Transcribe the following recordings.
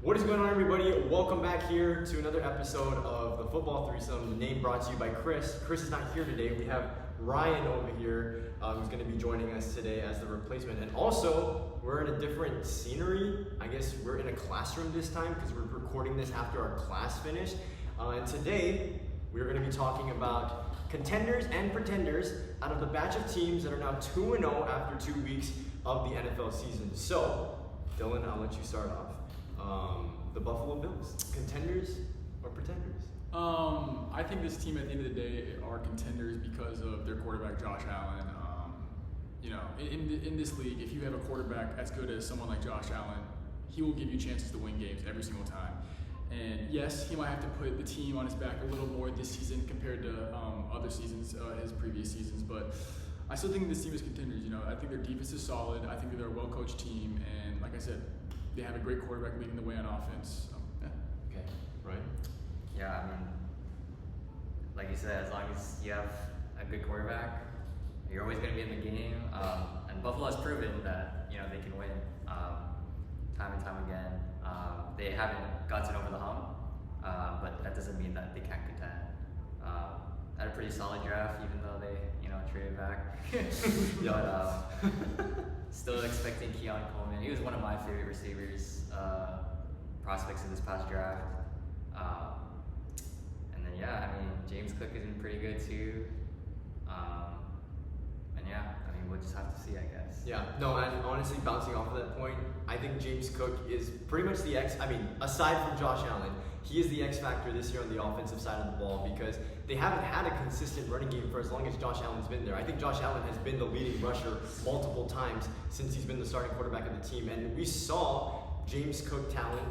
What is going on, everybody? Welcome back here to another episode of the Football Threesome. The name brought to you by Chris. Chris is not here today. We have Ryan over here who's going to be joining us today as the replacement. And also, we're in a different scenery. I guess we're in a classroom this time because we're recording this after our class finished. And today, we're going to be talking about contenders and pretenders out of the batch of teams that are now 2-0 after 2 weeks of the NFL season. So, Dylan, I'll let you start off. The Buffalo Bills, contenders or pretenders? I think this team at the end of the day are contenders because of their quarterback, Josh Allen. In this league, if you have a quarterback as good as someone like Josh Allen, he will give you chances to win games every single time. And yes, he might have to put the team on his back a little more this season compared to other seasons, his previous seasons, but I still think this team is contenders. I think their defense is solid. I think they're a well-coached team, and like I said, they have a great quarterback leading the way on offense. So, yeah. Okay, right? Yeah, I mean, like you said, as long as you have a good quarterback, you're always going to be in the game. And Buffalo has proven that they can win time and time again. They haven't gotten over the hump, but that doesn't mean that they can't contend. Had a pretty solid draft, even though they traded back. But still expecting Keon Coleman. He was one of my favorite receivers, prospects in this past draft. And then James Cook has been pretty good too. We'll just have to see, I guess. Yeah, no, and honestly, bouncing off of that point, I think James Cook is pretty much the aside from Josh Allen, he is the X factor this year on the offensive side of the ball because they haven't had a consistent running game for as long as Josh Allen's been there. I think Josh Allen has been the leading rusher multiple times since he's been the starting quarterback of the team, and we saw James Cook talent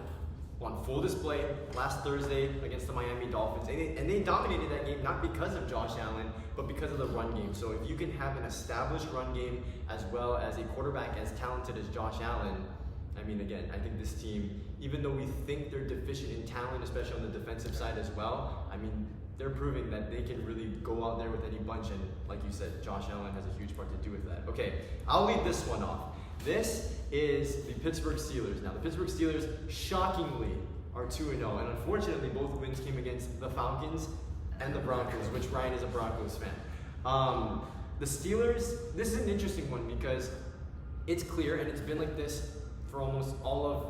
on full display last Thursday against the Miami Dolphins. And they dominated that game not because of Josh Allen, but because of the run game. So if you can have an established run game as well as a quarterback as talented as Josh Allen, I think this team, even though we think they're deficient in talent, especially on the defensive side as well, they're proving that they can really go out there with any bunch. And like you said, Josh Allen has a huge part to do with that. Okay, I'll lead this one off. This is the Pittsburgh Steelers. Now, the Pittsburgh Steelers, shockingly, are 2-0. And unfortunately, both wins came against the Falcons and the Broncos, which Ryan is a Broncos fan. The Steelers, this is an interesting one because it's clear, and it's been like this for almost all of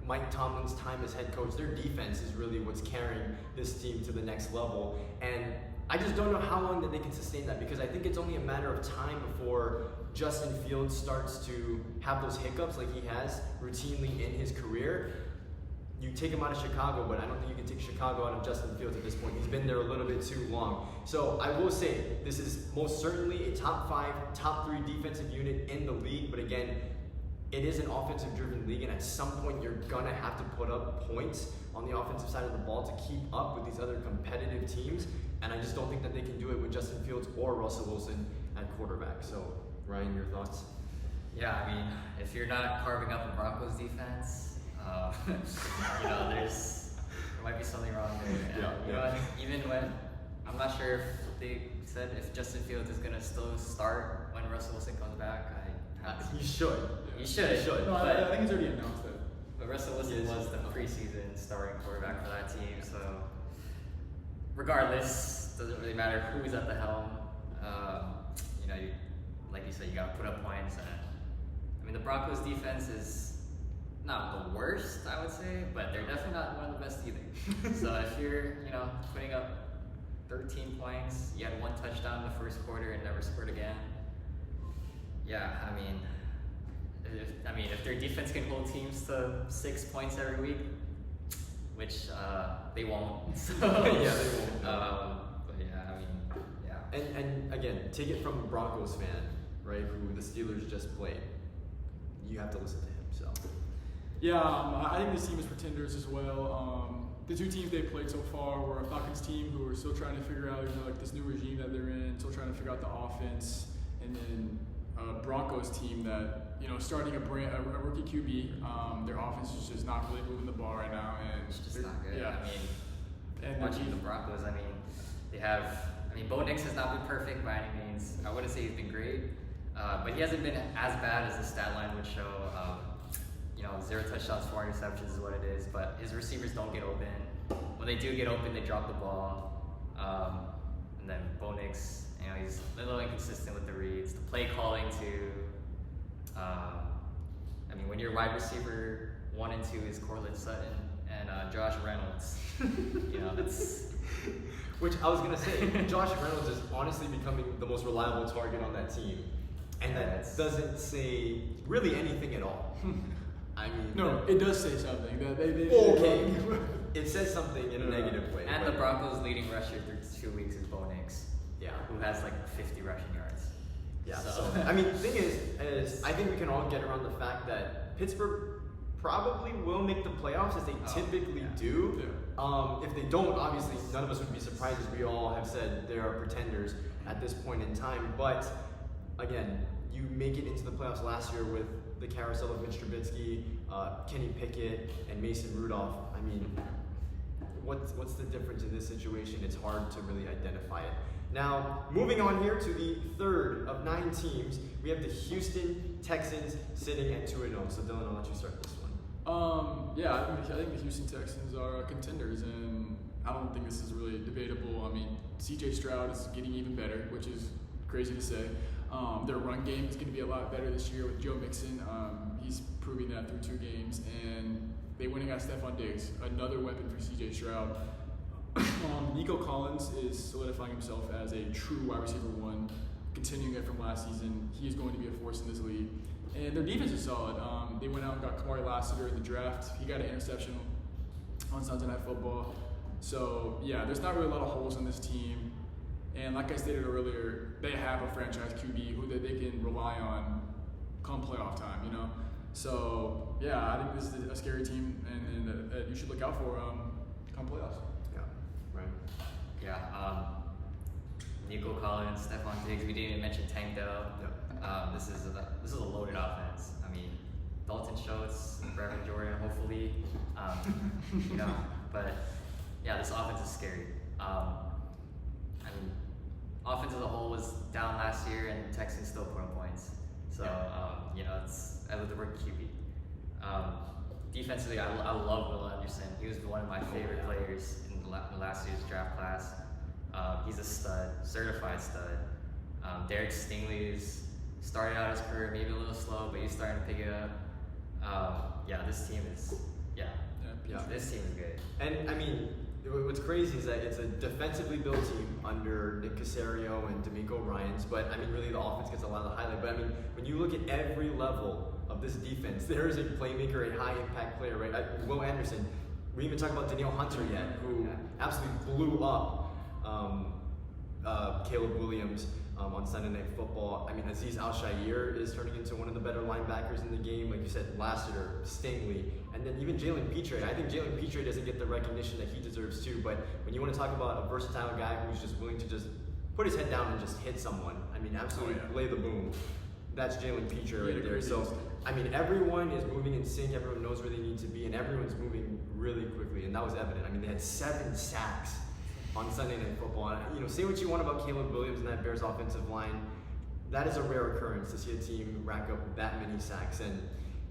Mike Tomlin's time as head coach. Their defense is really what's carrying this team to the next level. And I just don't know how long that they can sustain that because I think it's only a matter of time before Justin Fields starts to have those hiccups like he has routinely in his career. You take him out of Chicago, but I don't think you can take Chicago out of Justin Fields at this point. He's been there a little bit too long. So I will say, this is most certainly a top 5, top 3 defensive unit in the league. But again, it is an offensive-driven league, and at some point you're going to have to put up points on the offensive side of the ball to keep up with these other competitive teams. And I just don't think that they can do it with Justin Fields or Russell Wilson at quarterback. So, Ryan, your thoughts? Yeah, if you're not carving up a Broncos defense, there might be something wrong there. And, even when I'm not sure if they said if Justin Fields is gonna still start when Russell Wilson comes back. He should. He should. No, I think it's already announced that. But Russell Wilson was the preseason starting quarterback for that team, so regardless, doesn't really matter who's at the helm. Like you said, you gotta put up points. And the Broncos defense is not the worst, I would say, but they're definitely not one of the best either. So if you're, putting up 13 points, you had 1 touchdown in the first quarter and never scored again. Yeah, if their defense can hold teams to 6 points every week, which they won't. So, yeah, they won't. But yeah. And again, take it from a Broncos fan, right, who the Steelers just played. You have to listen to him, so. Yeah, I think this team is pretenders as well. The 2 teams they played so far were a Falcons team who are still trying to figure out, this new regime that they're in, still trying to figure out the offense, and then a Broncos team that, starting a rookie QB, their offense is just not really moving the ball right now, and it's just not good. Yeah. And watching the Broncos, they have. Bo Nix has not been perfect by any means. I wouldn't say he's been great, but he hasn't been as bad as the stat line would show. 0 touchdowns, 4 interceptions is what it is. But his receivers don't get open. When they do get open, they drop the ball. And then Bo Nix, he's a little inconsistent with the reads. The play calling too. When your wide receiver 1 and 2 is Cortland Sutton and Josh Reynolds, that's. Which I was gonna say, Josh Reynolds is honestly becoming the most reliable target on that team, and that doesn't say really anything at all. No, it does say something. Okay, it says something in a negative way. And the Broncos' leading rusher through 2 weeks is Bo Nix. Yeah, who has like 50 rushing yards. Yeah. So the thing is I think we can all get around the fact that Pittsburgh probably will make the playoffs as they typically do. Yeah. If they don't, obviously none of us would be surprised, as we all have said they are pretenders at this point in time. But again, you make it into the playoffs last year with the carousel of Mitch Trubisky, Kenny Pickett, and Mason Rudolph. What's the difference in this situation? It's hard to really identify it. Now, moving on here to the third of 9 teams, we have the Houston Texans sitting at 2-0. So Dylan, I'll let you start this one. I think the Houston Texans are contenders, and I don't think this is really debatable. C.J. Stroud is getting even better, which is crazy to say. Their run game is going to be a lot better this year with Joe Mixon. He's proving that through 2 games, and they went and got Stephon Diggs, another weapon for C.J. Stroud. Nico Collins is solidifying himself as a true wide receiver 1, continuing it from last season. He is going to be a force in this league. And their defense is solid. They went out and got Kamari Lassiter in the draft. He got an interception on Sunday Night Football. So, there's not really a lot of holes in this team. And like I stated earlier, they have a franchise QB who they can rely on come playoff time, So, I think this is a scary team and that you should look out for come playoffs. Right. Yeah. Nico Collins, Stephon Diggs. We didn't even mention Tank Dell. Yep. This is a loaded offense. Dalton Schultz, Brevin Jordan, hopefully. But this offense is scary. Offense as a whole was down last year, and Texans still put up points. So I love the word QB. Defensively, I love Will Anderson. He was one of my favorite players in last year's draft class. He's a stud, certified stud. Derek Stingley's started out his career maybe a little slow, but he's starting to pick it up. This team is this team is good. And what's crazy is that it's a defensively built team under Nick Caserio and D'Amico Ryans, but really the offense gets a lot of the highlight. But when you look at every level of this defense, there is a playmaker, a high impact player, right? Will Anderson. We even talked about Danielle Hunter yet, who absolutely blew up Caleb Williams on Sunday Night Football. Aziz Al-Shaair is turning into one of the better linebackers in the game. Like you said, Lassiter, Stingley, and then even Jalen Petre. I think Jalen Petre doesn't get the recognition that he deserves too, but when you want to talk about a versatile guy who's just willing to just put his head down and just hit someone, absolutely lay the boom. That's Jalen Petre right there. So, everyone is moving in sync, everyone knows where they need to be, and everyone's moving really quickly, and that was evident. They had 7 sacks on Sunday Night Football. And, say what you want about Caleb Williams and that Bears offensive line, that is a rare occurrence to see a team rack up that many sacks. And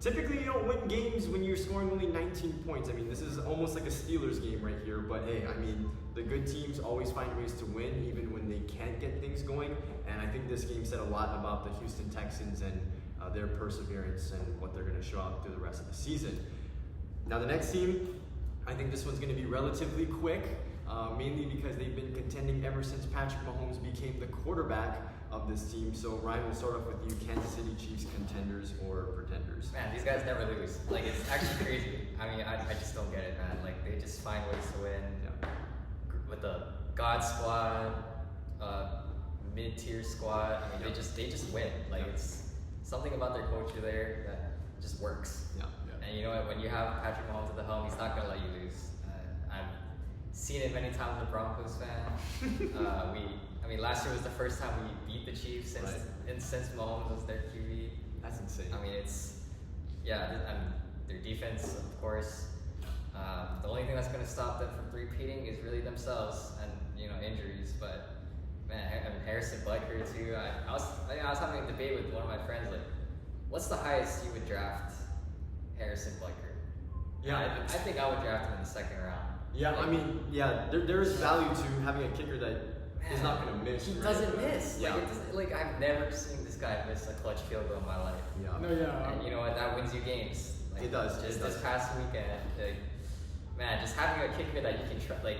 typically you don't win games when you're scoring only 19 points. This is almost like a Steelers game right here, but hey, the good teams always find ways to win even when they can't get things going. And I think this game said a lot about the Houston Texans and their perseverance and what they're going to show out through the rest of the season. Now the next team, I think this one's going to be relatively quick. Mainly because they've been contending ever since Patrick Mahomes became the quarterback of this team. So Ryan, we'll start off with you. Kansas City Chiefs, contenders or pretenders? Man, these guys never lose. It's actually crazy. I just don't get it, man. They just find ways to win. Yeah. With the God Squad, mid-tier squad. They just win. It's something about their culture there that just works. Yeah. And you know what? When you have Patrick Mahomes at the helm, he's not gonna let you lose. I've seen it many times as a Broncos fan. Last year was the first time we beat the Chiefs since Mahomes was their QB. That's insane. Their defense, of course. The only thing that's going to stop them from repeating is really themselves and injuries. But man, Harrison Butker too. I was having a debate with one of my friends. What's the highest you would draft Harrison Butker. Yeah, I think I would draft him in the second round. Yeah, Like, I mean, yeah, there is value to having a kicker that is not going to miss. He right? doesn't miss. Yeah. Like, it doesn't, like I've never seen this guy miss a clutch field goal in my life. Yeah. No, yeah. And you know what? That wins you games. Like, It does, Just it does. this past weekend, like, man, just having a kicker that you can trust, like,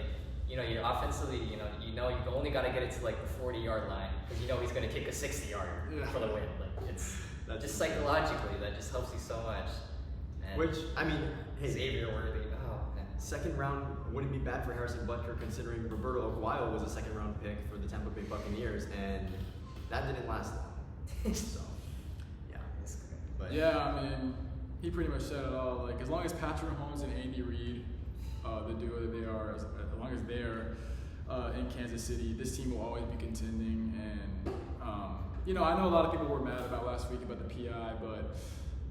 you know, you're offensively, you you've only got to get it to like the 40-yard line because you know he's going to kick a 60-yard Yeah. for the win. Like, it's That's just insane. psychologically that just helps you so much. And Which, I mean, hey, Xavier Worthy, oh man. second round wouldn't be bad for Harrison Butker considering Roberto Aguayo was a second round pick for the Tampa Bay Buccaneers, and that didn't last long. So, yeah. It's good. But Yeah, I mean, he pretty much said it all. Like, as long as Patrick Mahomes and Andy Reid, the duo that they are, as long as they're in Kansas City, this team will always be contending. And you know, I know a lot of people were mad about last week about the PI, but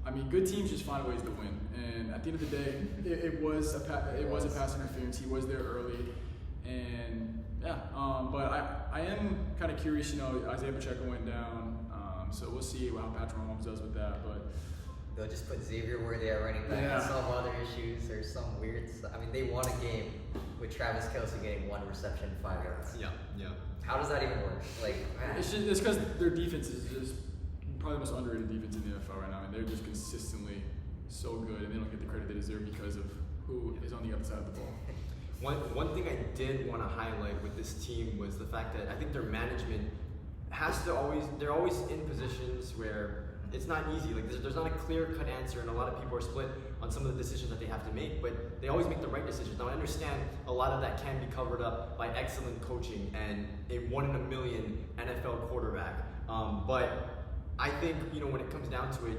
I mean, good teams just find ways to win. And at the end of the day, it was a pass interference. He was there early, and yeah. But I am kind of curious. You know, Isaiah Pacheco went down, so we'll see how Patrick Mahomes does with that. But They'll just put Xavier Worthy at running back Yeah. and solve other issues or some weird stuff. I mean, they won a game with Travis Kelce getting 1 reception, 5 yards. yeah, yeah. How does that even work? Like, man. it's because their defense is just probably the most underrated defense in the NFL right now. I mean, they're just consistently so good, and they don't get the credit they deserve because of who is on the other side of the ball. One thing I did want to highlight with this team was the fact that I think their management they're always in positions where it's not easy. Like there's not a clear-cut answer, and a lot of people are split on some of the decisions that they have to make. But they always make the right decisions. Now I understand a lot of that can be covered up by excellent coaching and a 1 in a million NFL quarterback. But I think when it comes down to it,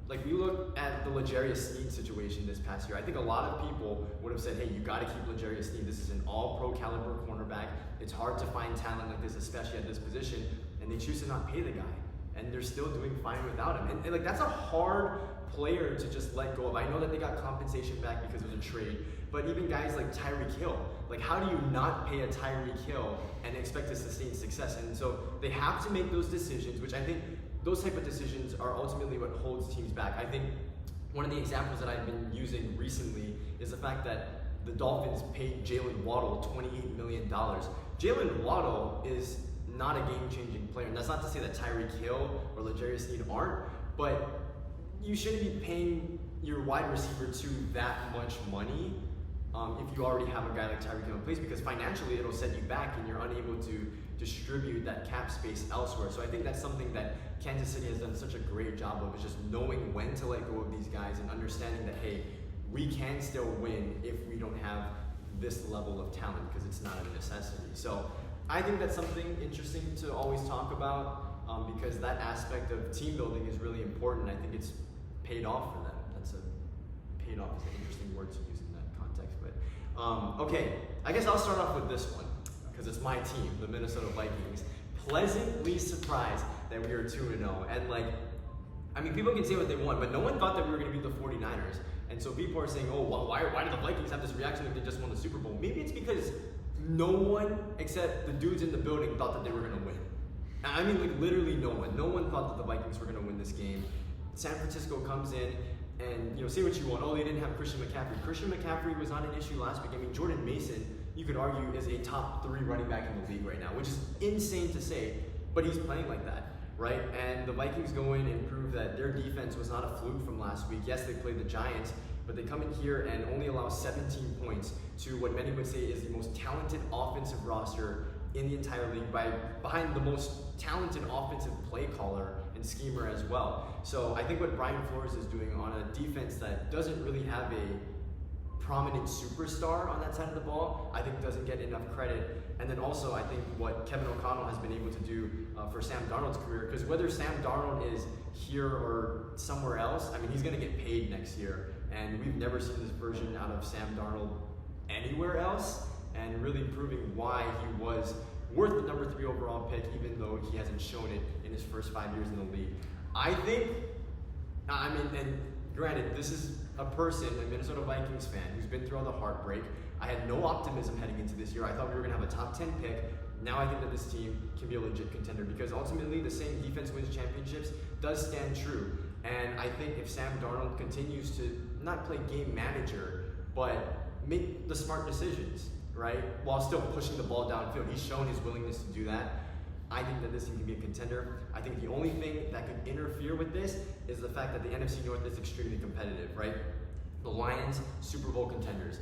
like we look at the L'Jarius Sneed situation this past year. I think a lot of people would have said, "Hey, you got to keep L'Jarius Sneed. This is an All-Pro caliber cornerback. It's hard to find talent like this, especially at this position." And they choose to not pay the guy, and they're still doing fine without him. And like that's a hard player to just let go of. I know that they got compensation back because it was a trade, but even guys like Tyreek Hill, like how do you not pay a Tyreek Hill and expect to sustain success? And so they have to make those decisions, which I think those type of decisions are ultimately what holds teams back. I think one of the examples that I've been using recently is the fact that the Dolphins paid Jalen Waddle $28 million. Jalen Waddle is not a game-changing player, and that's not to say that Tyreek Hill or L'Jarius Sneed aren't, but you shouldn't be paying your wide receiver 2 that much money if you already have a guy like Tyreek Hill in place, because financially it'll set you back and you're unable to distribute that cap space elsewhere. So I think that's something that Kansas City has done such a great job of, is just knowing when to let go of these guys and understanding that, hey, we can still win if we don't have this level of talent, because it's not a necessity. So I think that's something interesting to always talk about, because that aspect of team building is really important. I think it's paid off for them. Paid off is an interesting word to use in that context. But okay, I guess I'll start off with this one, because it's my team, the Minnesota Vikings. Pleasantly surprised that we are 2-0. And like, I mean, people can say what they want, but no one thought that we were going to beat the 49ers. And so people are saying, oh, well, why did the Vikings have this reaction if they just won the Super Bowl? Maybe it's because no one except the dudes in the building thought that they were going to win. I mean, like literally no one. No one thought that the Vikings were going to win this game. San Francisco comes in and, say what you want. Oh, they didn't have Christian McCaffrey. Christian McCaffrey was not an issue last week. I mean, Jordan Mason, you could argue, is a top 3 running back in the league right now, which is insane to say, but he's playing like that, right? And the Vikings go in and prove that their defense was not a fluke from last week. Yes, they played the Giants, but they come in here and only allow 17 points to what many would say is the most talented offensive roster in the entire league, behind the most talented offensive play caller and schemer as well. So I think what Brian Flores is doing on a defense that doesn't really have a prominent superstar on that side of the ball, I think doesn't get enough credit. And then also I think what Kevin O'Connell has been able to do for Sam Darnold's career, because whether Sam Darnold is here or somewhere else, I mean, he's going to get paid next year. And we've never seen this version out of Sam Darnold anywhere else, and really proving why he was worth the number 3 overall pick, even though he hasn't shown it in his first 5 years in the league. I think, and granted, this is a person, a Minnesota Vikings fan, who's been through all the heartbreak. I had no optimism heading into this year. I thought we were going to have a top 10 pick. Now I think that this team can be a legit contender, because ultimately the same defense wins championships does stand true. And I think if Sam Darnold continues to not play game manager, but make the smart decisions, right? While still pushing the ball downfield. He's shown his willingness to do that. I think that this team can be a contender. I think the only thing that could interfere with this is the fact that the NFC North is extremely competitive, right? The Lions, Super Bowl contenders.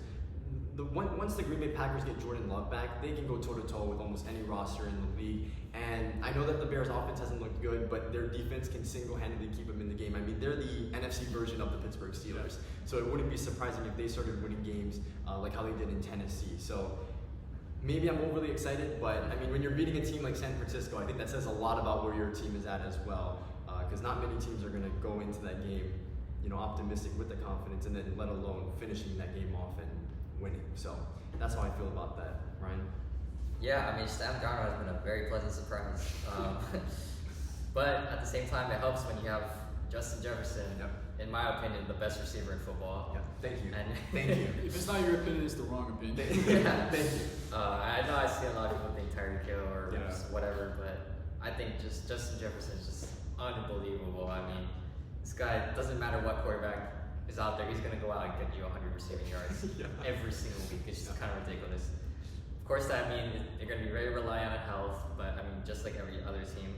Once the Green Bay Packers get Jordan Love back, they can go toe-to-toe with almost any roster in the league. And I know that the Bears' offense hasn't looked good, but their defense can single-handedly keep them in the game. I mean, they're the NFC version of the Pittsburgh Steelers. So it wouldn't be surprising if they started winning games like how they did in Tennessee. So maybe I'm overly excited, but I mean, when you're beating a team like San Francisco, I think that says a lot about where your team is at as well. Because not many teams are going to go into that game, optimistic with the confidence, and then let alone finishing that game off and winning. So that's how I feel about that, Ryan. Yeah, I mean, Sam Darnold has been a very pleasant surprise. But at the same time, it helps when you have Justin Jefferson, in my opinion, the best receiver in football. Yeah, thank you. And thank you. If it's not your opinion, it's the wrong opinion. Yeah, thank you. I know I see a lot of people think Tyreek Hill or Yeah. whatever, but I think just Justin Jefferson is just unbelievable. I mean, this guy, doesn't matter what quarterback is out there, he's going to go out and get you 100 receiving yards every single week. It's just kind of ridiculous. Of course, that means they're going to be very reliant on health, but I mean, just like every other team.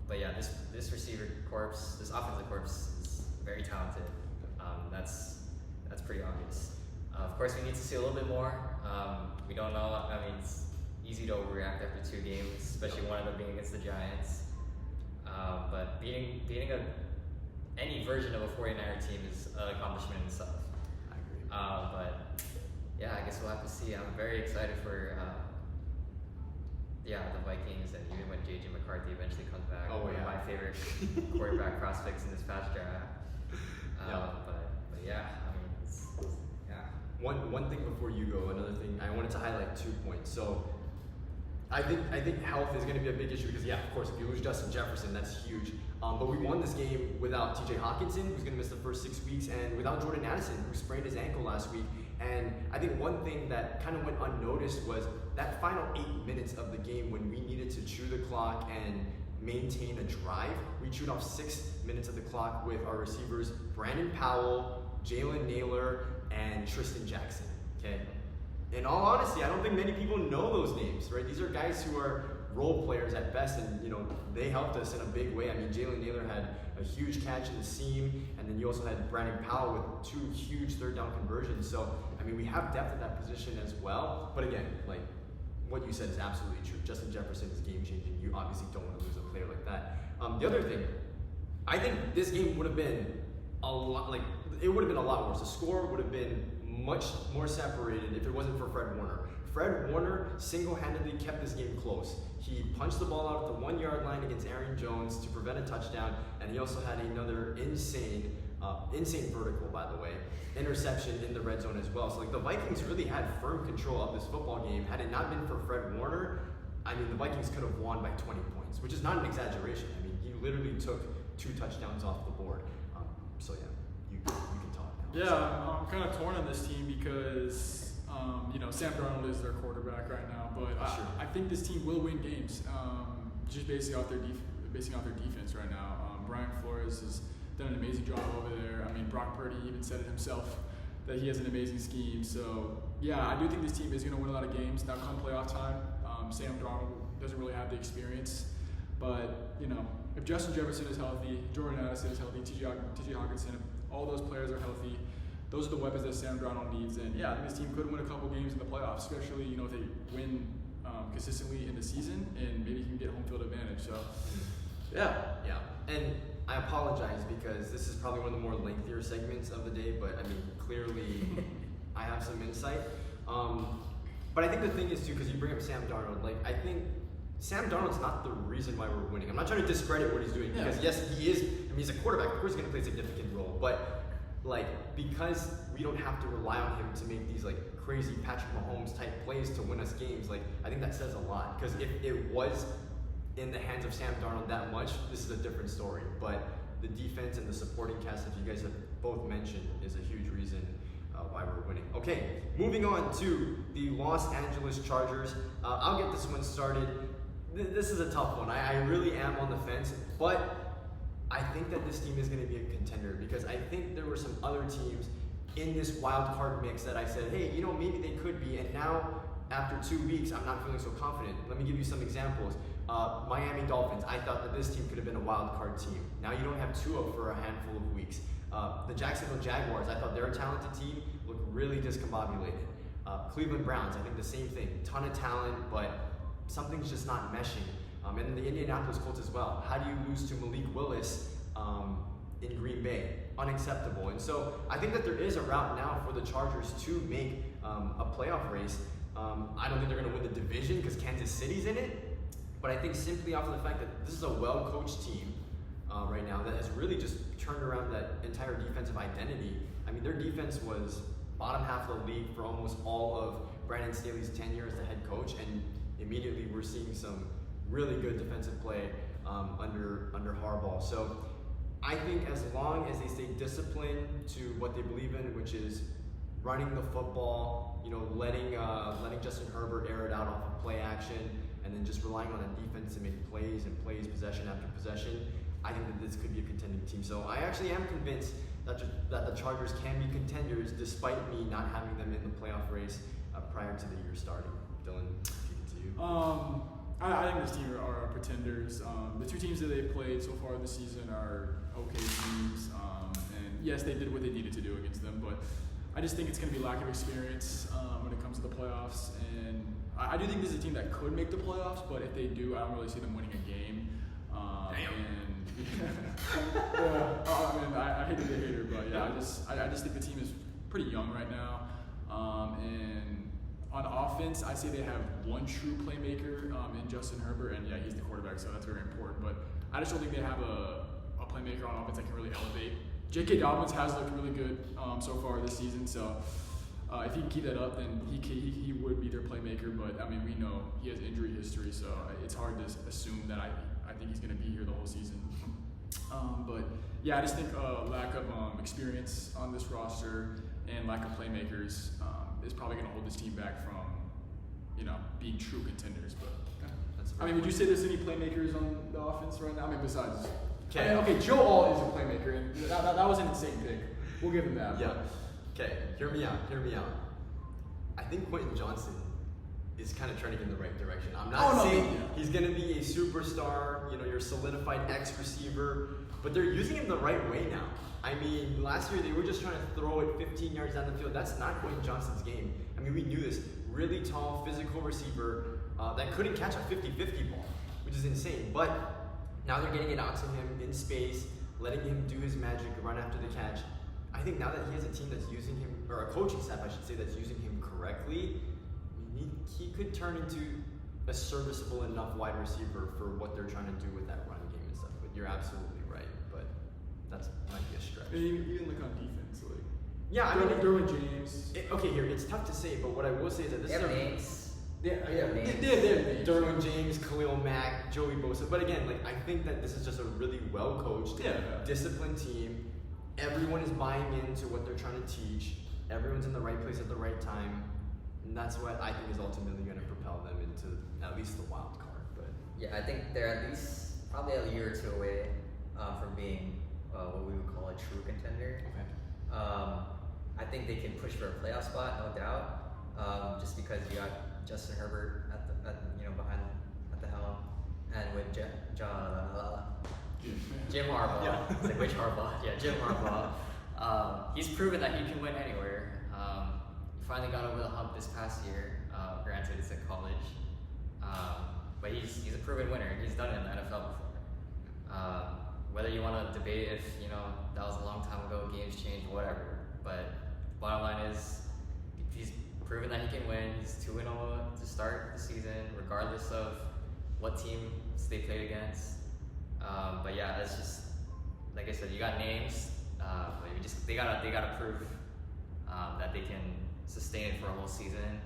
But yeah, this receiver corps, this offensive corps is very talented. That's pretty obvious. Of course, we need to see a little bit more. We don't know. I mean, it's easy to overreact after 2 games, especially one of them being against the Giants. But beating any version of a 49er team is an accomplishment in itself. I agree. But yeah, I guess we'll have to see. I'm very excited for the Vikings, and even when JJ McCarthy eventually comes back, one of my favorite quarterback prospects in this past draft. But yeah, I mean, One thing before you go, another thing I wanted to highlight 2 points. So I think health is going to be a big issue because of course, if you lose Justin Jefferson, that's huge. But we won this game without T.J. Hawkinson, who's going to miss the first 6 weeks, and without Jordan Addison, who sprained his ankle last week. And I think one thing that kind of went unnoticed was that final 8 minutes of the game when we needed to chew the clock and maintain a drive. We chewed off 6 minutes of the clock with our receivers, Brandon Powell, Jalen Naylor, and Tristan Jackson. Okay. In all honesty, I don't think many people know those names, right? These are guys who are role players at best, and they helped us in a big way. I mean, Jalen Naylor had a huge catch in the seam, and then you also had Brandon Powell with 2 huge third down conversions. So, I mean, we have depth at that position as well. But again, like what you said is absolutely true. Justin Jefferson is game changing. You obviously don't want to lose a player like that. The other thing, I think this game would have been a lot worse. The score would have been much more separated if it wasn't for Fred Warner. Fred Warner single-handedly kept this game close. He punched the ball out at the 1-yard line against Aaron Jones to prevent a touchdown, and he also had another insane vertical, by the way, interception in the red zone as well. So like the Vikings really had firm control of this football game. Had it not been for Fred Warner, I mean, the Vikings could have won by 20 points, which is not an exaggeration. I mean, he literally took 2 touchdowns off the board. So yeah, you can talk now. Yeah, I'm kind of torn on this team because Sam Darnold is their quarterback right now, but I think this team will win games just basing off their defense right now. Brian Flores has done an amazing job over there. I mean, Brock Purdy even said it himself that he has an amazing scheme. So yeah, I do think this team is going to win a lot of games. Now come playoff time, Sam Darnold doesn't really have the experience, but if Justin Jefferson is healthy, Jordan Addison is healthy, T.J. Hawkinson, if all those players are healthy, those are the weapons that Sam Darnold needs. And yeah, I think this team could win a couple games in the playoffs, especially if they win consistently in the season, and maybe he can get home field advantage. So yeah. And I apologize because this is probably one of the more lengthier segments of the day, but I mean, clearly I have some insight. But I think the thing is too, because you bring up Sam Darnold, like I think Sam Darnold's not the reason why we're winning. I'm not trying to discredit what he's doing because yes, he is. I mean, he's a quarterback. Of course, he's going to play a significant role. But like because we don't have to rely on him to make these like crazy Patrick Mahomes type plays to win us games, like I think that says a lot. Because if it was in the hands of Sam Darnold that much, this is a different story. But the defense and the supporting cast that you guys have both mentioned is a huge reason why we're winning. Okay, moving on to the Los Angeles Chargers. I'll get this one started. This is a tough one. I really am on the fence, but I think that this team is going to be a contender because I think there were some other teams in this wild card mix that I said, hey, maybe they could be, and now after 2 weeks, I'm not feeling so confident. Let me give you some examples. Miami Dolphins, I thought that this team could have been a wild card team. Now you don't have Tua for a handful of weeks. The Jacksonville Jaguars, I thought they're a talented team, look really discombobulated. Cleveland Browns, I think the same thing. Ton of talent, but something's just not meshing. And then the Indianapolis Colts as well. How do you lose to Malik Willis in Green Bay? Unacceptable. And so I think that there is a route now for the Chargers to make a playoff race. I don't think they're going to win the division because Kansas City's in it, but I think simply off of the fact that this is a well-coached team right now that has really just turned around that entire defensive identity. I mean, their defense was bottom half of the league for almost all of Brandon Staley's tenure as the head coach, and immediately we're seeing some really good defensive play under Harbaugh. So I think as long as they stay disciplined to what they believe in, which is running the football, letting Justin Herbert air it out off of play action, and then just relying on the defense to make plays, possession after possession, I think that this could be a contending team. So I actually am convinced that the Chargers can be contenders despite me not having them in the playoff race prior to the year starting. Dylan, kick it to you. I think this team are pretenders. The two teams that they've played so far this season are okay teams. And yes, they did what they needed to do against them, but I just think it's going to be lack of experience when it comes to the playoffs. And I do think this is a team that could make the playoffs, but if they do, I don't really see them winning a game. I hate to be a hater, but yeah, I just think the team is pretty young right now. And on offense, I say they have one true playmaker in Justin Herbert, and yeah, he's the quarterback, so that's very important. But I just don't think they have a playmaker on offense that can really elevate. J.K. Dobbins has looked really good so far this season, so if he can keep that up, then he would be their playmaker. But I mean, we know he has injury history, so it's hard to assume that I think he's going to be here the whole season. But yeah, I just think lack of experience on this roster and lack of playmakers is probably going to hold this team back from, being true contenders. But I mean, would you say there's any playmakers on the offense right now? I mean, besides. Okay, Joe Alt is a playmaker, and that was an insane pick. We'll give him that. Yeah. Okay, hear me out. I think Quentin Johnson is kind of trending in the right direction. I'm not saying he's going to be a superstar, your solidified X receiver, but they're using him the right way now. I mean, last year they were just trying to throw it 15 yards down the field. That's not Quentin Johnson's game. I mean, we knew this. Really tall, physical receiver that couldn't catch a 50-50 ball, which is insane. But now they're getting it out to him in space, letting him do his magic, run after the catch. I think now that he has a team that's using him, or a coaching staff, I should say, that's using him correctly, I mean, he could turn into a serviceable enough wide receiver for what they're trying to do with that run game and stuff. But you're absolutely right. But that might be a stretch. Even like on defense, like Derwin James. Okay, here it's tough to say, but what I will say is that this is names. Yeah, Derwin James, Khalil Mack, Joey Bosa. But again, I think that this is just a really well-coached, disciplined team. Everyone is buying into what they're trying to teach. Everyone's in the right place at the right time. And that's what I think is ultimately going to propel them into at least the wild card. But yeah, I think they're at least probably a year or two away from being what we would call a true contender. Okay. I think they can push for a playoff spot, no doubt. Just because you got Justin Herbert behind at the helm, and with Jim Harbaugh. Yeah. It's like which Harbaugh? Yeah, Jim Harbaugh. He's proven that he can win anywhere. He finally got over the hump this past year. Granted, it's at college, but he's a proven winner. He's done it in the NFL before. Whether you want to debate if that was a long time ago, games change, whatever. But the bottom line is, he's proven that he can win. He's 2-0 to start the season, regardless of what teams they played against. But yeah, that's just like I said. You got names, but they gotta prove that they can sustain it for a whole season.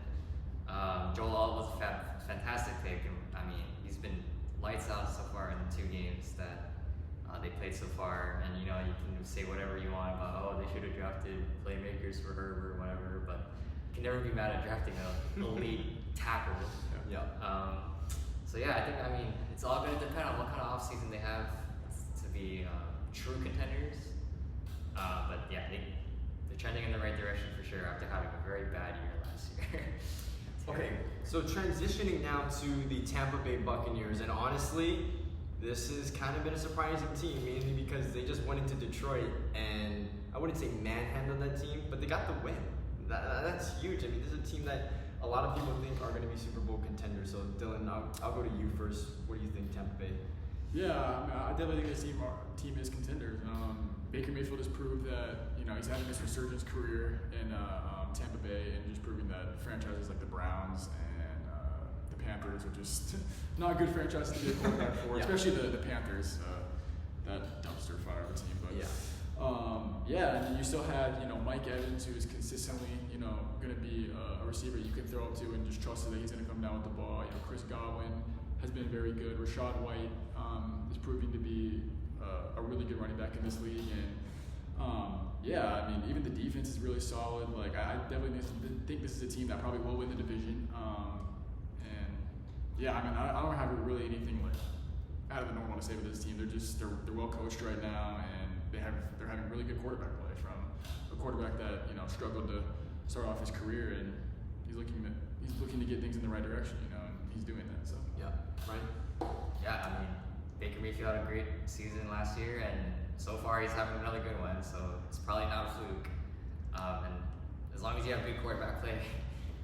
Joel Alt was a fantastic pick. I mean, he's been lights out so far in the 2 games that they played so far. And you can say whatever you want about they should have drafted playmakers for Herbert or whatever, but you can never be mad at drafting an elite tackle. Yeah. So yeah, I think it's all going to depend on what kind of offseason they have to be true contenders. But yeah, they're trending in the right direction for sure after having a very bad year last year. Okay, so transitioning now to the Tampa Bay Buccaneers, and honestly, this has kind of been a surprising team, mainly because they just went into Detroit and I wouldn't say manhandled that team, but they got the win. That's huge. I mean, this is a team that a lot of people think are going to be Super Bowl contenders. So Dylan, I'll go to you first. What do you think, Tampa Bay? Yeah, I definitely think this team is contenders. Baker Mayfield has proved that he's having this resurgence career in Tampa Bay, and just proving that franchises like the Browns and the Panthers are just not good franchises to be a quarterback for, Yeah. especially the Panthers, that dumpster fire of a team. But Yeah. and you still had Mike Evans, who is consistently going to be a receiver you can throw up to and just trust that he's going to come down with the ball. Chris Godwin has been very good. Rashad White is proving to be a really good running back in this league, and I mean, even the defense is really solid. Like, I definitely think this is a team that probably will win the division. And yeah, I mean, I don't have really anything like out of the normal to say with this team. They're well coached right now, and they're having really good quarterback play from a quarterback that struggled to start off his career, and he's looking to get things in the right direction, and he's doing that. So Yeah, right. Yeah, I mean, Baker Mayfield had a great season last year, and so far he's having another good one, so it's probably not a fluke. And as long as you have good quarterback play,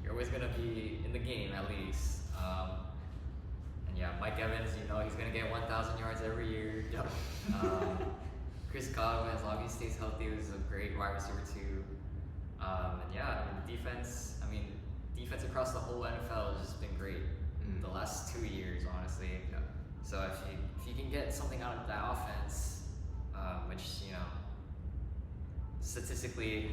you're always going to be in the game at least. And yeah, Mike Evans, he's going to get 1,000 yards every year. Yep. Chris Godwin, as long as he stays healthy, is a great wide receiver too. And yeah, defense across the whole NFL has just been great the last 2 years, honestly. Yeah. So if you can get something out of that offense, which statistically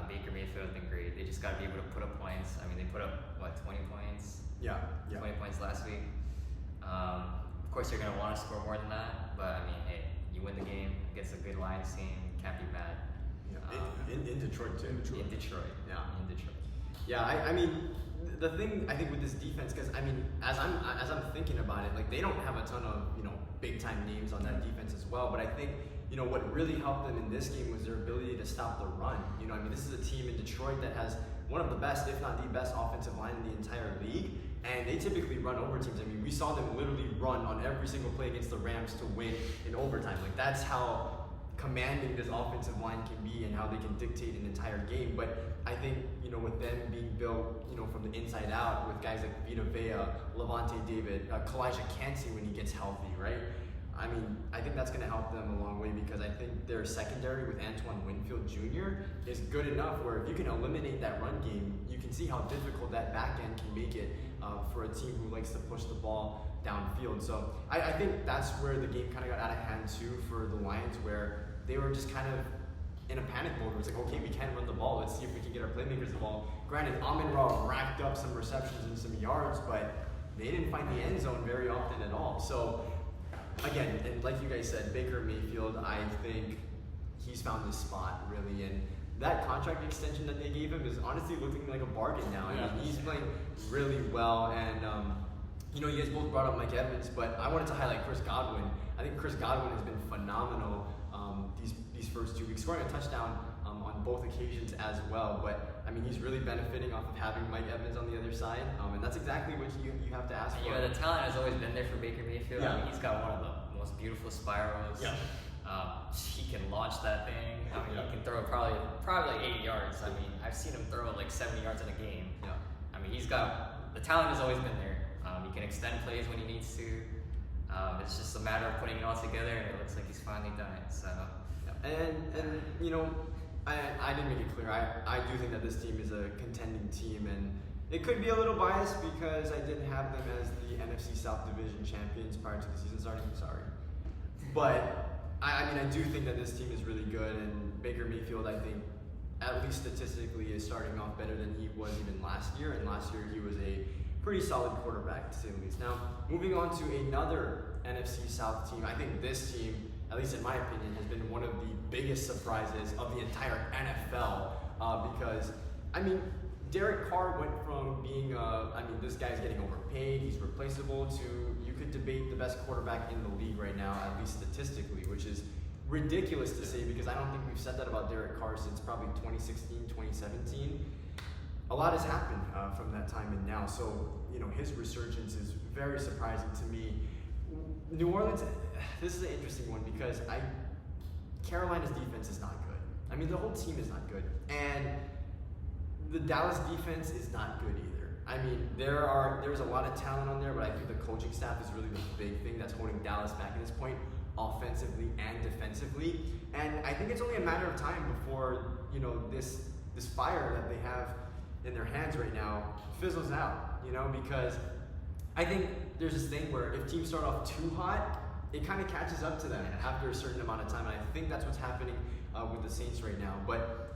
Baker Mayfield has been great. They just got to be able to put up points. I mean, they put up 20 points. Yeah. 20 points last week. Of course, you're gonna want to score more than that, but I mean, hey, you win the game against a good Lions team, can't be mad. Yeah. In Detroit too. In Detroit. Yeah. In Detroit. Yeah, I mean, the thing I think with this defense, because I mean, as I'm thinking about it, like they don't have a ton of big time names on that defense as well. But I think what really helped them in this game was their ability to stop the run. I mean, this is a team in Detroit that has one of the best, if not the best, offensive line in the entire league, and they typically run over teams. I mean, we saw them literally run on every single play against the Rams to win in overtime. Like, that's how commanding this offensive line can be and how they can dictate an entire game. But I think, with them being built, from the inside out, with guys like Vita Vea, Levante David, Kalijah Kancey when he gets healthy, right? I mean, I think that's going to help them a long way, because I think their secondary with Antoine Winfield Jr. is good enough where if you can eliminate that run game, you can see how difficult that back end can make it for a team who likes to push the ball downfield. So I think that's where the game kind of got out of hand too for the Lions, where they were just kind of in a panic mode. It was like, okay, we can't run the ball. Let's see if we can get our playmakers the ball. Granted, Amon-Ra racked up some receptions and some yards, but they didn't find the end zone very often at all. So again, and like you guys said, Baker Mayfield, I think he's found his spot really, and that contract extension that they gave him is honestly looking like a bargain now. I mean, he's playing really well, and you guys both brought up Mike Evans, but I wanted to highlight Chris Godwin. I think Chris Godwin has been phenomenal these first 2 weeks, scoring a touchdown on both occasions as well. But I mean, he's really benefiting off of having Mike Evans on the other side, and that's exactly what you have to ask for. The talent has always been there for Baker Mayfield. Yeah. I mean, he's got one of the most beautiful spirals. Yeah. He can launch that thing. I mean, he can throw probably like 80 yards. I mean, I've seen him throw like 70 yards in a game. Yeah. I mean, the talent has always been there. He can extend plays when he needs to. It's just a matter of putting it all together, and it looks like he's finally done it. So. And I didn't make it clear. I do think that this team is a contending team, and it could be a little biased because I didn't have them as the NFC South Division champions prior to the season starting. Sorry, but I mean, I do think that this team is really good, and Baker Mayfield, I think, at least statistically, is starting off better than he was even last year. And last year he was a pretty solid quarterback, to say the least. Now, moving on to another NFC South team, I think this team, at least in my opinion, has been one of the biggest surprises of the entire NFL because, I mean, Derek Carr went from being, this guy's getting overpaid, he's replaceable, to you could debate the best quarterback in the league right now, at least statistically, which is ridiculous to say because I don't think we've said that about Derek Carr since probably 2016, 2017. A lot has happened from that time and now, so his resurgence is very surprising to me. New Orleans, this is an interesting one because Carolina's defense is not good. I mean, the whole team is not good, and the Dallas defense is not good either. I mean, there's a lot of talent on there, but I think the coaching staff is really the big thing that's holding Dallas back at this point, offensively and defensively. And I think it's only a matter of time before this fire that they have in their hands right now fizzles out. Because I think there's this thing where if teams start off too hot, it kind of catches up to them after a certain amount of time, and I think that's what's happening with the Saints right now. But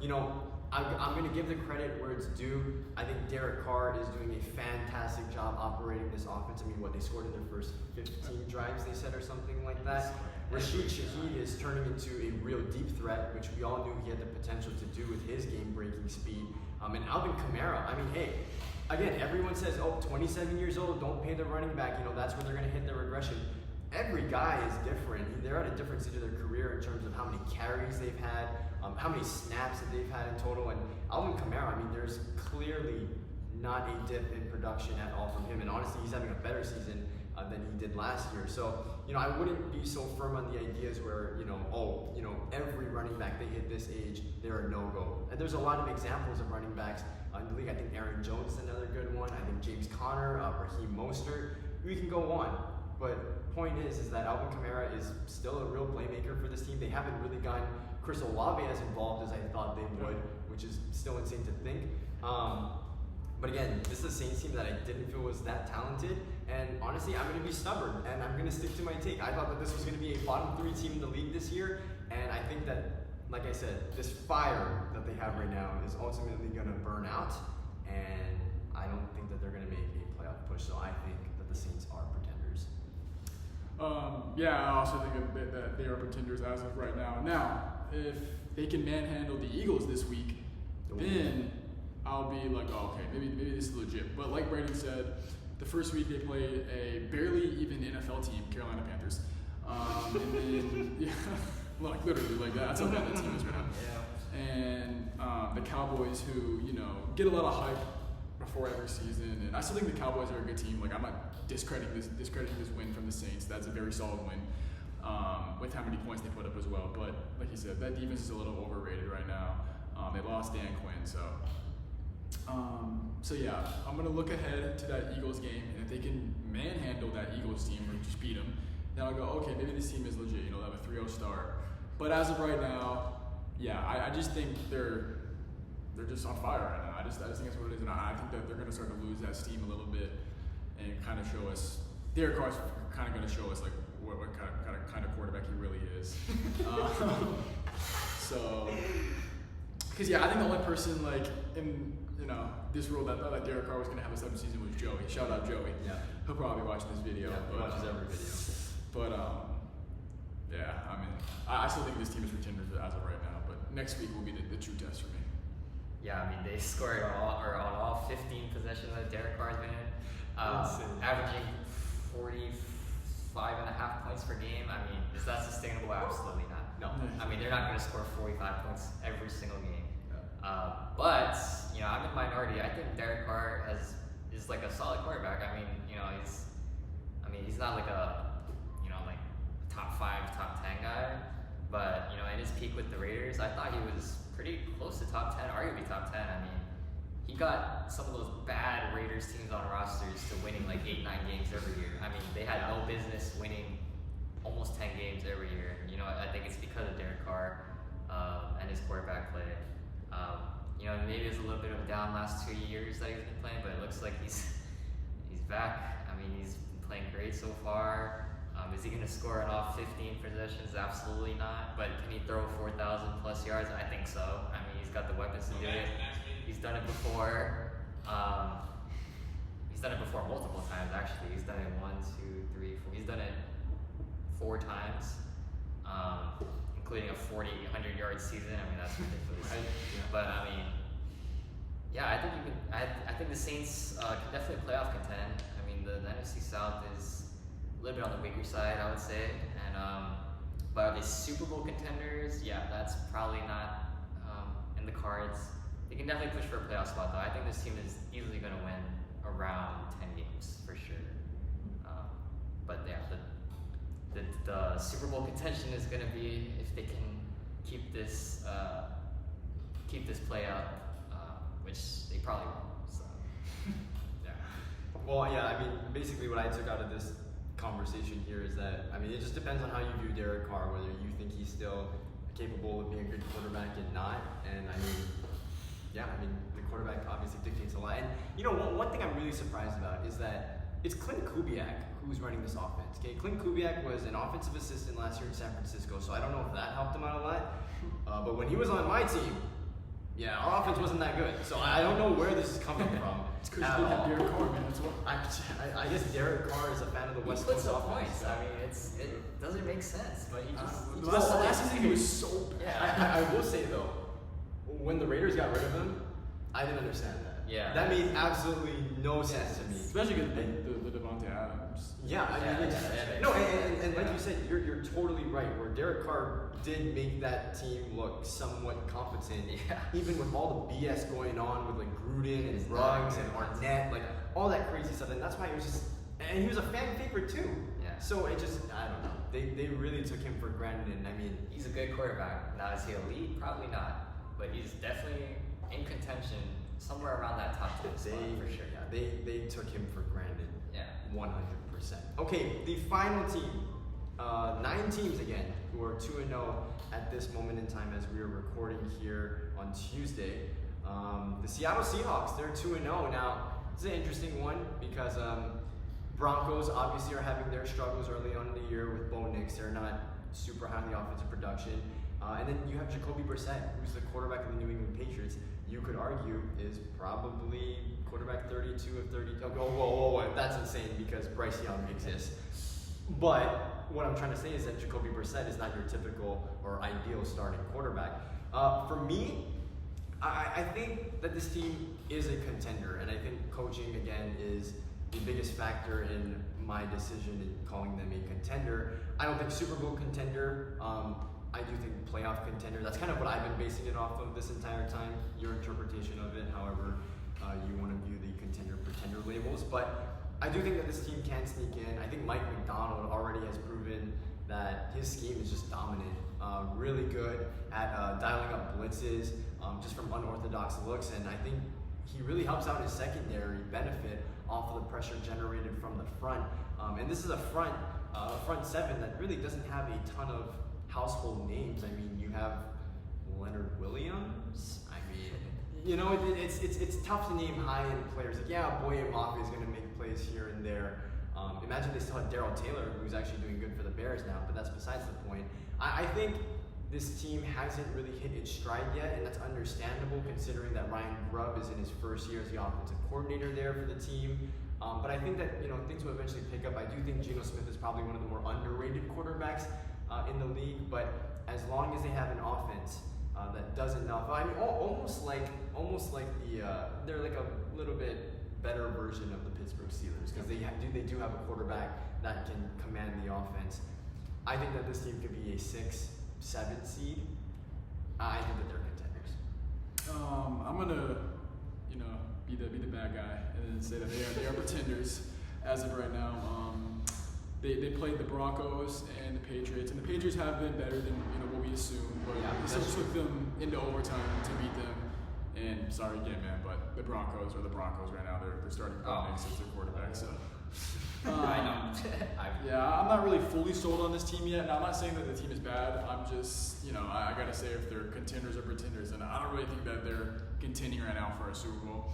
I'm going to give the credit where it's due. I think Derek Carr is doing a fantastic job operating this offense. I mean, they scored in their first 15 drives, they said, or something like that. Rashid Shaheed is turning into a real deep threat, which we all knew he had the potential to do with his game-breaking speed. And Alvin Kamara, I mean, hey, again, everyone says, 27 years old, don't pay the running back. That's where they're going to hit their regression. Every guy is different. They're at a different stage of their career in terms of how many carries they've had, how many snaps that they've had in total. And Alvin Kamara, I mean, there's clearly not a dip in production at all from him. And honestly, he's having a better season than he did last year. So, I wouldn't be so firm on the ideas where, every running back they hit this age, they're a no-go. And there's a lot of examples of running backs in the league. I think Aaron Jones is another good one. I think James Conner, Raheem Mostert. We can go on. But point is that Alvin Kamara is still a real playmaker for this team. They haven't really gotten Chris Olave as involved as I thought they would, which is still insane to think. But again, this is a Saints team that I didn't feel was that talented. And honestly, I'm going to be stubborn, and I'm going to stick to my take. I thought that this was going to be a bottom 3 team in the league this year, and I think that, like I said, this fire that they have right now is ultimately going to burn out, and I don't think that they're going to make a playoff push. So I think that the Saints are pretenders. I also think that they are pretenders as of right now. Now, if they can manhandle the Eagles this week, then I'll be like, okay, maybe this is legit. But like Brandon said, the first week they played a barely even NFL team, Carolina Panthers. And then, literally, that's how bad that team is right now. Yeah. And the Cowboys, who, get a lot of hype before every season. And I still think the Cowboys are a good team. I'm not discrediting this win from the Saints. That's a very solid win with how many points they put up as well. But like you said, that defense is a little overrated right now. They lost Dan Quinn, so I'm going to look ahead to that Eagles game, and if they can manhandle that Eagles team or just beat them, then I'll go, okay, maybe this team is legit, they'll have a 3-0 start. But as of right now, I just think they're just on fire right now. I just think that's what it is, and I think that they're going to start to lose that steam a little bit and kind of show us, Derek Carr's kind of going to show us what kind of quarterback he really is. Because I think the only person in this world that thought that Derek Carr was going to have a 7th season was Joey. Shout out Joey. Yeah. He'll probably watch this video. Yeah, he watches every video. But I still think this team is pretenders as of right now. But next week will be the true test for me. Yeah, they scored on all 15 possessions that Derek Carr's been in, averaging 45.5 points per game. Is that sustainable? Absolutely not. No. They're not going to score 45 points every single game. But I'm in minority. I think Derek Carr is like a solid quarterback. He's not like a top 5, top 10 guy. But in his peak with the Raiders, I thought he was pretty close to top 10, arguably top 10. He got some of those bad Raiders teams on rosters to winning 8-9 games every year. They had no business winning almost 10 games every year. I think it's because of Derek Carr and his quarterback play. Maybe it was a little bit of a down last 2 years that he's been playing, but it looks like he's back. He's been playing great so far. Is he going to score on all 15 possessions? Absolutely not. But can he throw 4,000 plus yards? I think so. He's got the weapons to do it. He's done it before. He's done it before multiple times, actually. He's done it 1, 2, 3, 4. He's done it 4 times, including a 100-yard season. That's ridiculous. Right. Yeah. But I think the Saints can definitely playoff contend. The NFC South is a little bit on the weaker side, I would say, and But are they Super Bowl contenders? Yeah, that's probably not in the cards. They can definitely push for a playoff spot, though. I think this team is easily going to win around 10 games for sure. But yeah, the Super Bowl contention is going to be if they can keep this play up, which they probably won't. So yeah. Well, yeah. I mean, basically, what I took out of this conversation here is that it just depends on how you view Derek Carr, whether you think he's still capable of being a good quarterback and not. And the quarterback obviously dictates a lot. And one thing I'm really surprised about is that it's Clint Kubiak who's running this offense. Okay, Clint Kubiak was an offensive assistant last year in San Francisco, so I don't know if that helped him out a lot. But when he was on my team, yeah, our offense wasn't that good. So I don't know where this is coming from. It's because you have Derek Carr, man. That's what. I guess Derek Carr is a fan of the West Coast offense. It doesn't make sense, but he just. Last season he was so bad. Yeah. I will say though, when the Raiders got rid of him, I didn't understand that. Yeah. That made absolutely no sense to me. Especially because the Devontae Adams. Yeah, and like you said, you're totally right. Where Derek Carr did make that team look somewhat competent, even with all the BS going on with like Gruden and Ruggs and Arnett, like all that crazy stuff. And that's why it was just, and he was a fan favorite too. Yeah. So it just, I don't know. They really took him for granted, and he's a good quarterback. Now is he elite? Probably not, but he's definitely in contention somewhere around that top 10 spot for sure. Yeah, they took him for granted. Yeah. 100%. Okay, the final team, 9 teams again, who are 2-0 at this moment in time as we are recording here on Tuesday. The Seattle Seahawks, they're 2-0. Now, it's an interesting one because Broncos obviously are having their struggles early on in the year with Bo Nix. They're not super high in the offensive production. And then you have Jacoby Brissett, who's the quarterback of the New England Patriots. You could argue is probably quarterback 32 of 30. Whoa, that's insane because Bryce Young exists. But what I'm trying to say is that Jacoby Brissett is not your typical or ideal starting quarterback. For me, I think that this team is a contender, and I think coaching, again, is the biggest factor in my decision in calling them a contender. I don't think Super Bowl contender. I do think playoff contender. That's kind of what I've been basing it off of this entire time. Your interpretation of it, however you want to view the contender-pretender labels. But I do think that this team can sneak in. I think Mike McDonald already has proven that his scheme is just dominant. Really good at dialing up blitzes just from unorthodox looks. And I think he really helps out his secondary benefit off of the pressure generated from the front. And this is a front seven that really doesn't have a ton of household names. You have Leonard Williams. It's tough to name high-end players. Like, yeah, Boye Mafe is going to make plays here and there. Imagine they still had Darrell Taylor, who's actually doing good for the Bears now, but that's besides the point. I think this team hasn't really hit its stride yet, and that's understandable considering that Ryan Grubb is in his first year as the offensive coordinator there for the team. But I think that things will eventually pick up. I do think Geno Smith is probably one of the more underrated quarterbacks in the league, but as long as they have an offense that does enough, almost like they're like a little bit better version of the Pittsburgh Steelers because they do have a quarterback that can command the offense. I think that this team could be a 6-7 seed. I think that they're contenders. I'm gonna be the bad guy and say that they are pretenders as of right now. They played the Broncos and the Patriots, and the Patriots have been better than what we assumed. But they still took them into overtime to beat them. And sorry again, man, but the Broncos are the Broncos right now. They're starting Bo Nix as their quarterback. So I know. I'm not really fully sold on this team yet. And I'm not saying that the team is bad. I'm just I gotta say if they're contenders or pretenders, and I don't really think that they're contending right now for a Super Bowl.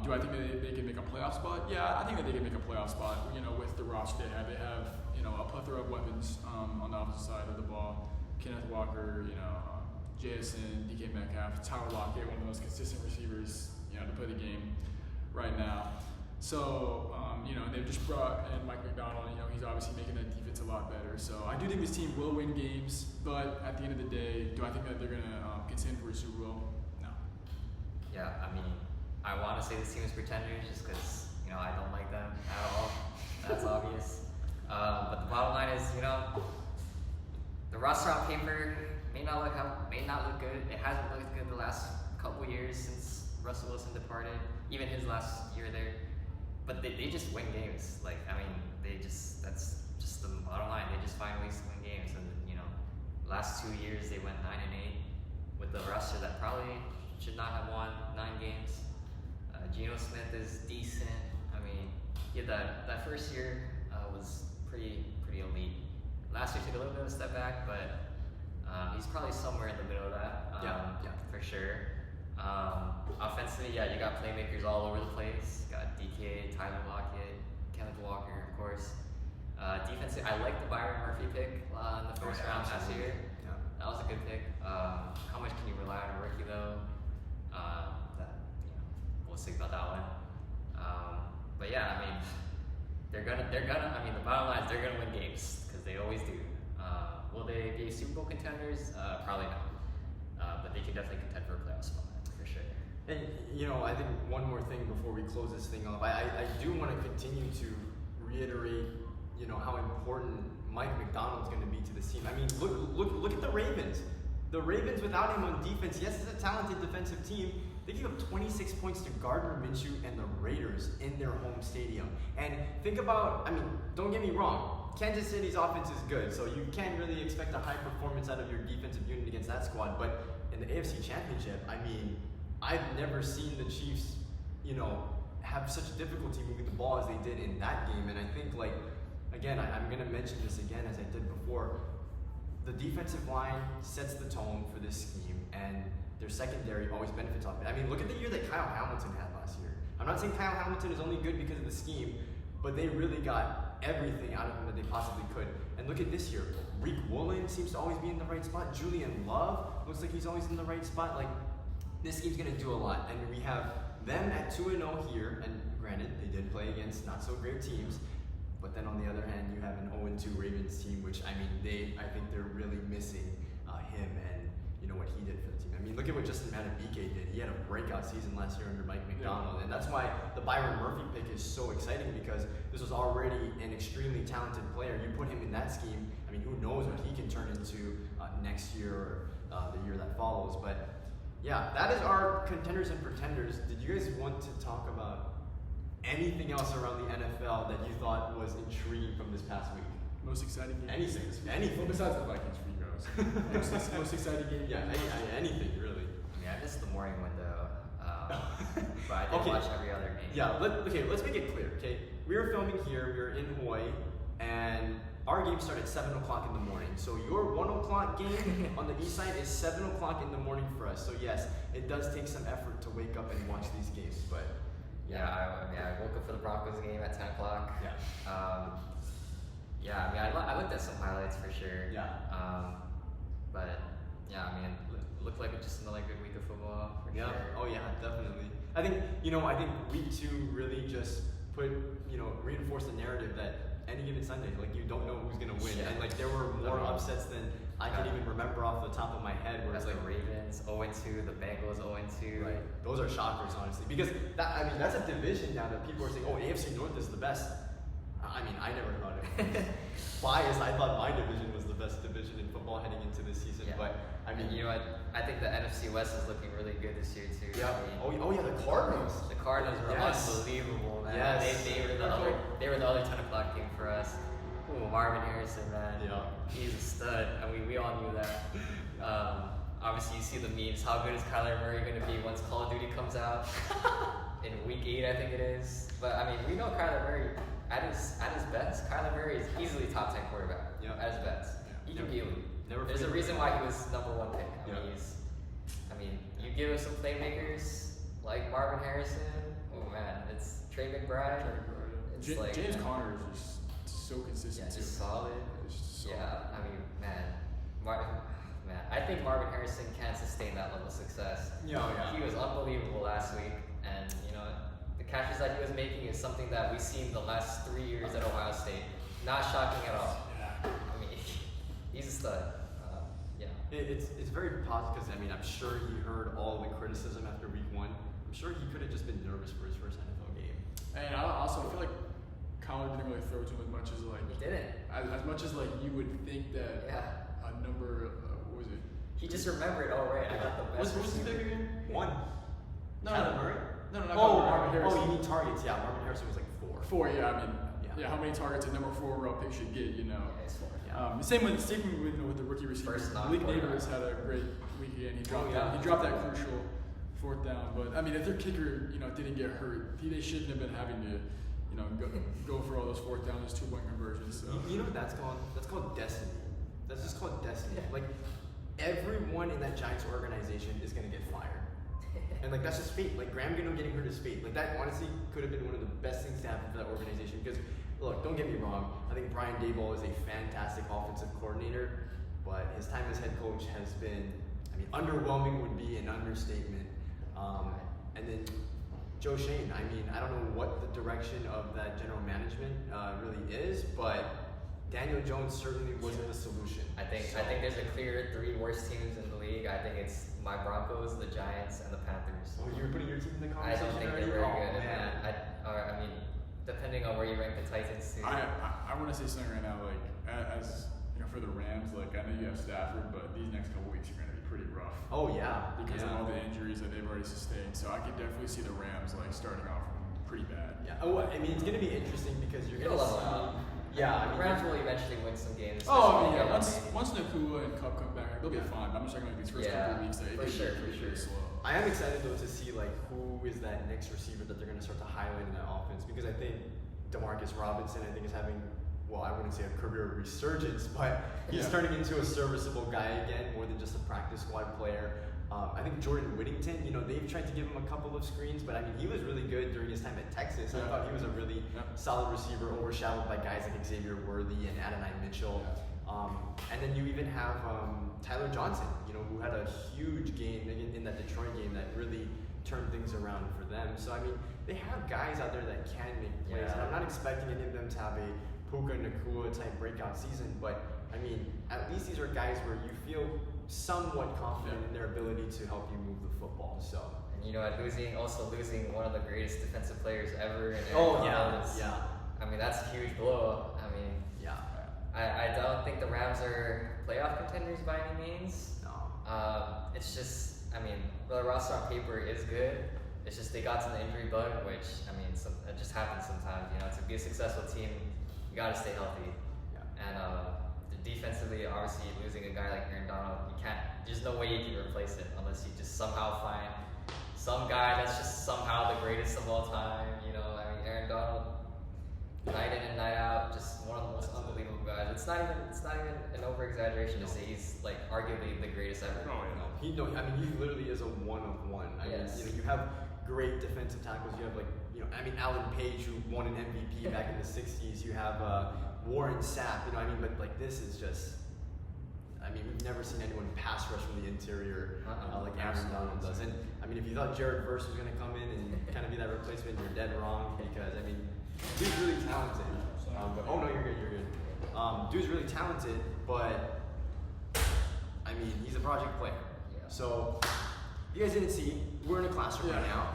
Do I think that they can make a playoff spot? Yeah, I think that they can make a playoff spot. With the roster they have a plethora of weapons on the opposite side of the ball. Kenneth Walker, JSN, DK Metcalf, Tyler Lockett, one of the most consistent receivers to play the game right now. So they've just brought in Mike McDonald. He's obviously making that defense a lot better. So I do think this team will win games, but at the end of the day, do I think that they're gonna contend for a Super Bowl? No. Yeah, I want to say this team is pretenders just because, I don't like them at all. That's obvious. But the bottom line is, the roster on paper may not look good. It hasn't looked good the last couple years since Russell Wilson departed, even his last year there. But they just win games. Like, I mean, that's just the bottom line. They just find ways to win games. And, you know, last 2 years they went 9-8 with the roster that probably should not have won 9 games. Geno Smith is decent. I mean, yeah, that first year was pretty elite. Last year took a little bit of a step back, but he's probably somewhere in the middle of that. For sure. Offensively, yeah, you got playmakers all over the place. Got DK, Tyler Lockett, Kenneth Walker, of course. Defensive, I like the Byron Murphy pick in the first round last year. Yeah. That was a good pick. How much can you rely on a rookie though? We'll see about that one. But yeah, I mean, they're gonna. I mean, the bottom line is they're gonna win games because they always do. Will they be Super Bowl contenders? Probably not. But they can definitely contend for a playoff spot for sure. And you know, I think one more thing before we close this thing off. I do want to continue to reiterate, you know, how important Mike McDonald's going to be to this team. I mean, look at the Ravens. The Ravens without him on defense, yes, it's a talented defensive team. They gave up 26 points to Gardner Minshew and the Raiders in their home stadium. And think about, I mean, don't get me wrong, Kansas City's offense is good, so you can't really expect a high performance out of your defensive unit against that squad. But in the AFC Championship, I mean, I've never seen the Chiefs, you know, have such difficulty moving the ball as they did in that game. And I think, like, again, I'm going to mention this again as I did before. The defensive line sets the tone for this scheme, and their secondary always benefits off it. I mean, look at the year that Kyle Hamilton had last year. I'm not saying Kyle Hamilton is only good because of the scheme, but they really got everything out of him that they possibly could. And look at this year. Reek Woolen seems to always be in the right spot. Julian Love looks like he's always in the right spot. Like, this scheme's going to do a lot. And we have them at 2-0 here, and granted, they did play against not so great teams. But then on the other hand, you have an 0-2 Ravens team, which, I mean, I think they're really missing him and, you know, what he did for the team. I mean, look at what Justin Madubuike did. He had a breakout season last year under Mike McDonald. And that's why the Byron Murphy pick is so exciting, because this was already an extremely talented player. You put him in that scheme, I mean, who knows what he can turn into next year or the year that follows. But yeah, that is our contenders and pretenders. Did you guys want to talk about anything else around the NFL that you thought was intriguing from this past week? Most exciting game. Anything. Well, besides the Vikings for you guys. most exciting game. Yeah, anything really. I mean, I missed the morning window, but I did watch every other game. Yeah. Let's make it clear. Okay, we are filming here. We are in Hawaii, and our game started at 7 o'clock in the morning. So your 1 o'clock game on the east side is 7 o'clock in the morning for us. So yes, it does take some effort to wake up and watch these games, but. Yeah, I woke up for the Broncos game at 10 o'clock. Yeah. I mean, I looked at some highlights for sure. Yeah. But yeah, I mean, it looked like just another good week of football for Yeah. sure. Oh yeah, definitely. I think week 2 really just reinforced the narrative that any given Sunday, like, you don't know who's gonna win, Yeah. and like there were more upsets than I can even remember off the top of my head. Where That's it's like the Ravens 0-2, the Bengals 0-2. right, those are shockers, honestly, because that's a division now that people are saying, oh, AFC North is the best. I mean, I never thought it was biased. I thought my division was the best division in football heading into this season, Yeah. but I mean, you know what? I think the NFC West is looking really good this year too. yeah. I mean, Oh yeah, the Cardinals. the Cardinals were Yes. unbelievable, man. Yes. They were the other 10 o'clock game for us. Ooh, Marvin Harrison, man. Yeah. He's a stud. I mean, we all knew that. Obviously, you see the memes. How good is Kyler Murray going to be once Call of Duty comes out in week 8, I think it is. But I mean, we know Kyler Murray at his best. Kyler Murray is easily top 10 quarterback. Yeah. At his best, he can be elite. Never There's a forget reason why he was #1 pick. Yeah. I mean, you give him some playmakers like Marvin Harrison. Oh man, it's Trey McBride. It's like James Conner is just so consistent too. just solid. It's just so I mean, I think Marvin Harrison can sustain that level of success. Yeah. He was unbelievable last week, and the catches that he was making is something that we've seen the last 3 years at Ohio State. Not shocking at all. Yeah. I mean, he's a stud. It's very positive, because I mean, I'm sure he heard all the criticism after week 1. I'm sure he could have just been nervous for his first NFL game. And I also feel like Kyler didn't really throw to him as much as like He didn't. as much as like you would think that Yeah. a number what was it? He just remembered. Oh right, I got the best. What's his receiver. name again? One. No, Kyler no, Murray? No, not Oh, Marvin Harrison. you mean targets? Yeah, Marvin Harrison was like 4. 4, yeah. I mean, Yeah. how many targets a number 4 overall pick should get? You know. Yeah, he's 4. Yeah. Same with the rookie receiver. First Malik non-quarterback. Neighbors had a great week again. He dropped yeah. that. He dropped that crucial 4th down. But I mean, if their kicker, didn't get hurt, they shouldn't have been having to, go for all those 4th downs, those 2-point conversions. So. You know what that's called? That's called destiny. That's just called destiny. Yeah. Like, everyone in that Giants organization is gonna get fired. And like that's just fate. Like Graham Gano getting hurt is fate. Like that honestly could have been one of the best things to happen for that organization. Because look, don't get me wrong. I think Brian Daboll is a fantastic offensive coordinator, but his time as head coach has been, underwhelming would be an understatement. And then Joe Shane. I don't know what the direction of that general management really is, but Daniel Jones certainly wasn't the solution. I think there's a clear 3 worst teams in the league. I think it's my Broncos, the Giants, and the Panthers. Oh, you were putting your team in the I conversation don't think already? they're very Oh, good. man. I mean, depending on where you rank the Titans too. I want to say something right now, like as for the Rams, like I know you have Stafford, but these next couple weeks are going to be pretty rough Oh yeah. because yeah. of all the injuries that they've already sustained. So I could definitely see the Rams like starting off pretty bad. Yeah. Oh, it's going to be interesting because you're going It'll to level see. out. Yeah. The Rams will eventually win some games. Oh, especially yeah. against- Once Nakua and Cup come back, they'll be fine. I'm just talking like these first couple weeks. That for it sure, could be pretty slow. I am excited though to see like who is that next receiver that they're going to start to highlight in that offense because I think Demarcus Robinson is having, well, I wouldn't say a career resurgence, but he's turning into a serviceable guy again, more than just a practice squad player. I think Jordan Whittington, they've tried to give him a couple of screens, but he was really good during his time at Texas. I thought he was a really solid receiver, overshadowed by guys like Xavier Worthy and Adonai Mitchell. And then you even have Tyler Johnson, who had a huge game in that Detroit game that really turned things around for them. So they have guys out there that can make plays, and I'm not expecting any of them to have a Puka Nakua type breakout season, but at least these are guys where you feel somewhat confident in their ability to help you move the football. So. And losing one of the greatest defensive players ever. In that's a huge blow. I don't think the Rams are playoff contenders by any means. No. It's just, the roster on paper is good. It's just they got to the injury bug, which it just happens sometimes. To be a successful team, you got to stay healthy. Yeah. And defensively, obviously, losing a guy like Aaron Donald, you can't. There's no way you can replace it unless you just somehow find some guy that's just somehow the greatest of all time. Aaron Donald, night in and night out, just one of the most unbelievable guys. It's not even an over exaggeration to say he's like arguably the greatest ever. Oh, yeah. He literally is a one of one. You have great defensive tackles. You have Alan Page, who won an MVP back in the '60s. You have Warren Sapp. But this is just. We've never seen anyone pass rush from the interior like Aaron Donald does. And if you thought Jared Verse was going to come in and kind of be that replacement, you're dead wrong because dude's really talented. Oh no, you're good. Dude's really talented, but he's a project player. Yeah. So you guys didn't see, we're in a classroom right now.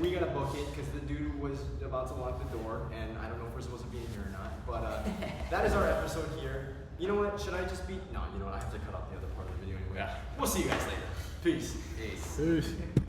We gotta book it because the dude was about to lock the door, and I don't know if we're supposed to be in here or not. But that is our episode here. You know what? Should I just be? No. You know what? I have to cut out the other part of the video anyway. We'll see you guys later. Peace. Peace. Peace.